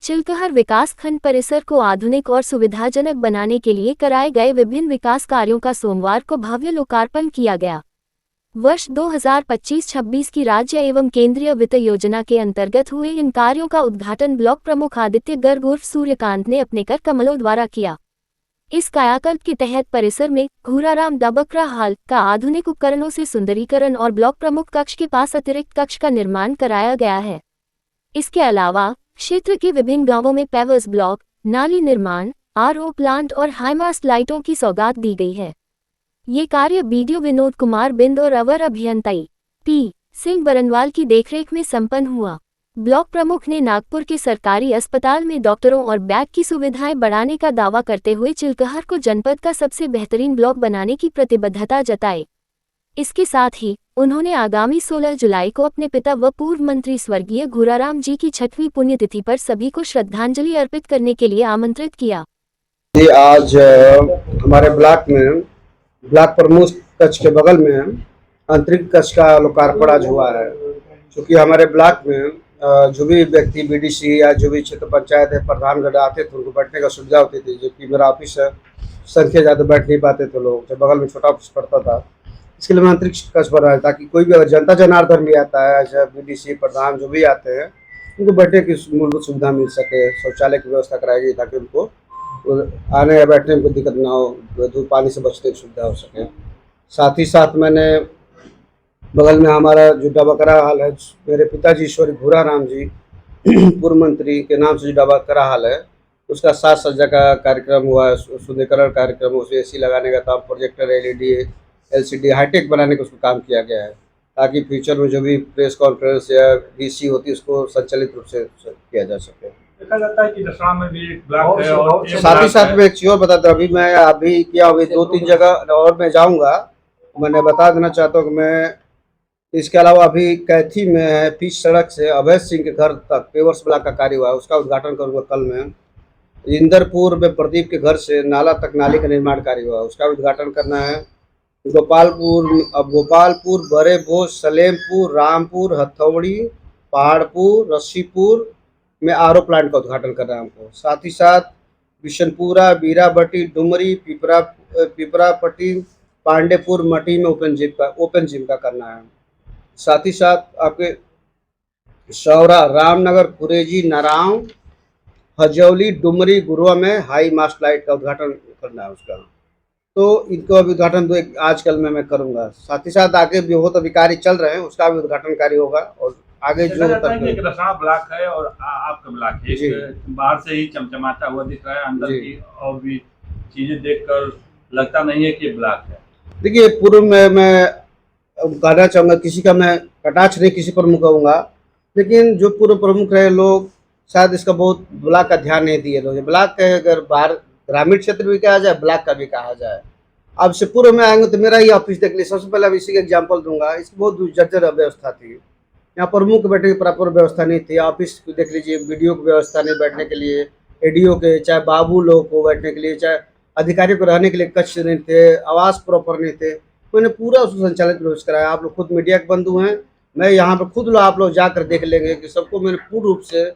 चिलकहर विकास खंड परिसर को आधुनिक और सुविधाजनक बनाने के लिए कराए गए विभिन्न विकास कार्यों का सोमवार को भव्य लोकार्पण किया गया। वर्ष 2025-26 की राज्य एवं केंद्रीय वित्त योजना के अंतर्गत हुए इन कार्यों का उद्घाटन ब्लॉक प्रमुख आदित्य गर्ग उर्फ सूर्यकांत ने अपने कर कमलों द्वारा किया। इस कायाकल्प के तहत परिसर में घूराराम दबकरा हाल का आधुनिक उपकरणों से सुंदरीकरण और ब्लॉक प्रमुख कक्ष के पास अतिरिक्त कक्ष का निर्माण कराया गया है। इसके अलावा क्षेत्र के विभिन्न गांवों में पेवर्स ब्लॉक, नाली निर्माण, आरओ प्लांट और हाईमास्ट लाइटों की सौगात दी गई है। ये कार्य बीडीओ विनोद कुमार बिंद और अवर अभियंताई पी सिंह बरनवाल की देखरेख में संपन्न हुआ। ब्लॉक प्रमुख ने नागपुर के सरकारी अस्पताल में डॉक्टरों और बैग की सुविधाएं बढ़ाने का दावा करते हुए चिलकहर को जनपद का सबसे बेहतरीन ब्लॉक बनाने की प्रतिबद्धता जताई। इसके साथ ही उन्होंने आगामी 16 जुलाई को अपने पिता व पूर्व मंत्री स्वर्गीय घूराराम जी की 6वीं पुण्यतिथि पर सभी को श्रद्धांजलि अर्पित करने के लिए आमंत्रित किया। आज हमारे ब्लॉक में ब्लॉक प्रमुख कक्ष के बगल में अंतरिक्ष कक्ष का लोकार्पण आज हुआ है। क्योंकि हमारे ब्लॉक में जो भी व्यक्ति बीडीसी या जो भी क्षेत्र पंचायत है प्रधानगढ़ आते थे उनको बैठने का सुविधा होती थी, जो कि मेरा ऑफिस है संख्या ज़्यादा बैठ नहीं पाते थे लोग, जब बगल में छोटा ऑफिस पड़ता था। इसके लिए मैं अंतरिक्ष कक्ष बना है ताकि कोई भी अगर जनता जनार्दन भी आता है, ऐसे बीडीसी प्रधान जो भी आते हैं उनको बैठने की मूलभूत सुविधा मिल सके, शौचालय की व्यवस्था कराई गई ताकि उनको आने या बैठने में कोई दिक्कत ना हो, धूप पानी से बचने की सुविधा हो सके। साथ ही साथ मैंने बगल में हमारा जो डबकरा हाल है, मेरे पिताजी ईश्वरी घूराराम जी पूर्व मंत्री के नाम से जो डबकरा हाल है उसका साज सज्जा का कार्यक्रम हुआ है, सुंदरीकरण कार्यक्रम, उसमें एसी लगाने का था, प्रोजेक्टर एलईडी एलसीडी हाईटेक बनाने का उसको काम किया गया है ताकि फ्यूचर में जो भी प्रेस कॉन्फ्रेंस या वीसी होती है उसको संचालित रूप से किया जा सके। देखा जाता है कि दशहरा में भी एक ब्लॉक है और साथ ही साथ में एक चीज और बताता हूँ, अभी क्या अभी 2-3 जगह और मैं जाऊँगा। मैंने बता देना चाहता हूँ कि मैं इसके अलावा अभी कैथी में है पिच सड़क से अभय सिंह के घर तक पेवर्स ब्लॉक का कार्य हुआ है, उसका उद्घाटन करूँगा कल में। इंदरपुर में प्रदीप के घर से नाला तक नाली का निर्माण कार्य हुआ, उसका उद्घाटन करना है। गोपालपुर, बड़े भोज, सलेमपुर, रामपुर, हथौड़ी, पहाड़पुर, रस्सीपुर में आरओ प्लांट का उद्घाटन करना है हमको। साथ ही साथ बिशनपुरा, बीराबटी, डुमरी, पिपरापट्टी, पांडेपुर, मटी में ओपन जिम का करना है। साथ ही साथ आपके सौरा, रामनगर, कुरेजी, नाराव, हजौली, डुमरी, गुरुआ में हाई मास्ट लाइट का उद्घाटन करना है उसका, तो इनको अभी उद्घाटन तो आजकल में मैं करूंगा। साथ ही साथ आगे भी बहुत अभी कार्य चल रहे हैं, उसका भी उद्घाटन कार्य होगा। और आगे जो दशहरा ब्लॉक है और आपका ब्लॉक है, बाहर से ही चमचमाता हुआ दिख रहा है, अंदर की और भी चीजें देखकर लगता नहीं है कि ब्लॉक है। देखिए, पूर्व में मैं कहना चाहूँगा, किसी का मैं कटाक्ष नहीं किसी प्रमुख कहूँगा, लेकिन जो पूर्व प्रमुख रहे लोग शायद इसका बहुत ब्लॉक का ध्यान नहीं दिए लोग। ब्लॉक का अगर बाहर ग्रामीण क्षेत्र भी कहा जाए, ब्लॉक का भी कहा जाए। अब से पूर्व में आएंगे तो मेरा ही ऑफिस देख लीजिए, सबसे पहले अब इसी का एग्जाम्पल दूंगा। इसकी बहुत जर्जर व्यवस्था थी, यहाँ प्रमुख बैठने की प्रॉपर व्यवस्था नहीं थी। ऑफिस देख लीजिए, वीडियो की व्यवस्था नहीं बैठने के लिए, एडीओ के चाहे बाबू लोग को बैठने के लिए, चाहे अधिकारियों को रहने के लिए कक्ष नहीं थे, आवास प्रॉपर नहीं थे। मैंने पूरा उसको संचालित व्यवस्था कराया। आप लोग खुद मीडिया के बंधु हैं, मैं यहाँ पर खुद आप लोग जाकर देख लेंगे कि सबको मैंने पूर्ण रूप से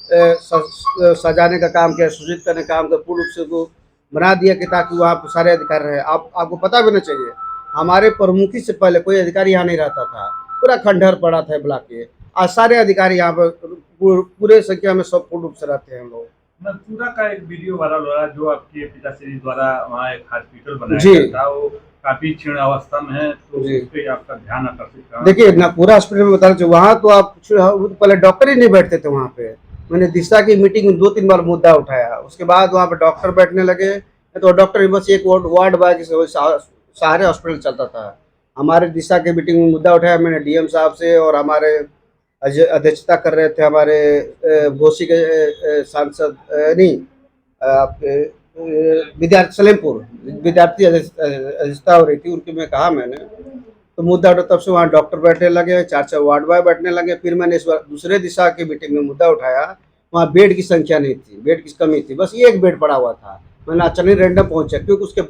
सजाने का काम किया, सूचित करने का काम किया, पूर्ण रूप से वो बना दिया कि ताकि वहाँ पर सारे अधिकारी रहे। आपको पता भी नहीं चाहिए, हमारे प्रमुखी से पहले कोई अधिकारी यहाँ नहीं रहता था, पूरा खंडहर पड़ा था ब्लॉक के। आज सारे अधिकारी यहाँ पर पूरे संख्या में सब पूर्ण रूप से रहते हैं हम लोग। पूरा का एक वीडियो वायरल हो रहा है जो आपके पिताश्री द्वारा वहाँ एक हॉस्पिटल बनाया गया था, वो काफी क्षीण अवस्था में है, तो उस पे आपका ध्यान आकर्षित करना। देखिए ना, पूरा हॉस्पिटल में बताना चाहिए, वहाँ तो आप पहले डॉक्टर ही नहीं बैठते थे वहाँ पे। मैंने दिशा की मीटिंग में 2-3 बार मुद्दा उठाया, उसके बाद वहाँ पे डॉक्टर बैठने लगे, तो डॉक्टर बस एक वार्ड बाय सारे हॉस्पिटल चलता था। हमारे दिशा की मीटिंग में मुद्दा उठाया मैंने डीएम साहब से, और हमारे अध्यक्षता कर रहे थे हमारे घोसी के सांसद नहीं आपके विद्यार्थी सलेमपुर विद्यार्थी अध्यक्षता हो रही थी उनकी, मैं कहा मैंने तो मुद्दा उठा, तब से वहाँ डॉक्टर बैठने लगे, 4 वार्ड बॉय बैठने लगे। फिर मैंने इस बार दूसरे दिशा की मीटिंग में मुद्दा उठाया, वहाँ बेड की संख्या नहीं थी, बेड की कमी थी, बस एक बेड पड़ा हुआ था। मैंने अचानक रैंडम पहुँचा, क्योंकि उसके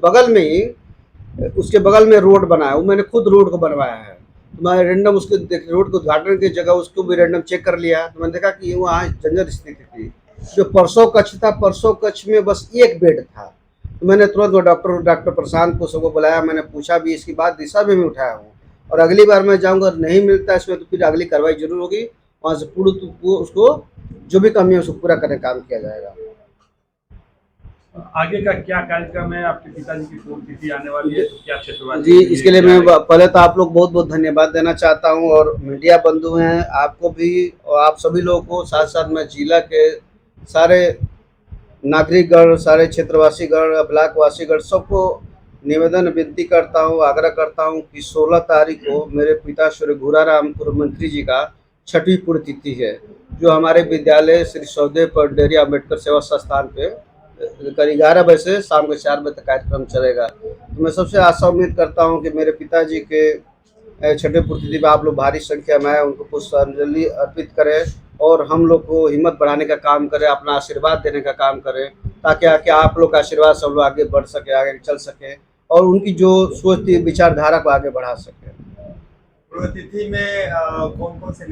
बगल में रोड बनाया, वो मैंने खुद रोड को बनवाया है। तो मैं रैंडम उसके रोड को उद्घाटन की जगह उसको भी रैंडम चेक कर लिया, तो मैंने देखा कि वहाँ जंजर स्थिति थी, जो परसों कक्ष था, परसों कक्ष में बस एक बेड था। तो मैंने तुरंत वो डॉक्टर प्रशांत को सबको बुलाया, मैंने पूछा भी, इसकी बात दिशा में भी उठाया हूँ। और अगली बार मैं जाऊँगा, अगर नहीं मिलता इसमें तो फिर अगली कार्रवाई जरूर होगी। वहाँ से उसको जो भी कमी है उसको पूरा करने का काम किया जाएगा। आगे का क्या कार्यक्रम है? आपके पिताजी की पुण्यतिथि आने वाली है, तो क्या क्षेत्रवासी जी, इसके लिए मैं पहले तो आप लोग बहुत बहुत धन्यवाद देना चाहता हूँ, और मीडिया बंधु हैं आपको भी, और आप सभी लोगों को, साथ साथ मैं जिला के सारे नागरिकगण, सारे क्षेत्रवासीगण, ब्लॉकवासीगण, सबको निवेदन विनती करता हूँ, आग्रह करता हूँ कि 16 तारीख को मेरे पिता श्री घुराराम पूर्व मंत्री जी का 6वीं पुण्यतिथि है, जो हमारे विद्यालय श्री सौदेव पंडेरी अम्बेडकर सेवा संस्थान पे करीब 11 बजे से शाम के 4 बजे तक कार्यक्रम चलेगा। तो मैं सबसे आशा उम्मीद करता हूँ कि मेरे पिताजी के 6वीं पुण्यतिथि में आप लोग भारी संख्या में आए, उनको पुष्पांजलि अर्पित करें और हम लोग को हिम्मत बढ़ाने का काम करें, अपना आशीर्वाद देने का काम करें, ताकि आके आप लोग का आशीर्वाद सब लोग आगे बढ़ सके, आगे चल सके और उनकी जो सोच थी, विचारधारा को आगे बढ़ा सके। पुण्यतिथि में कौन कौन से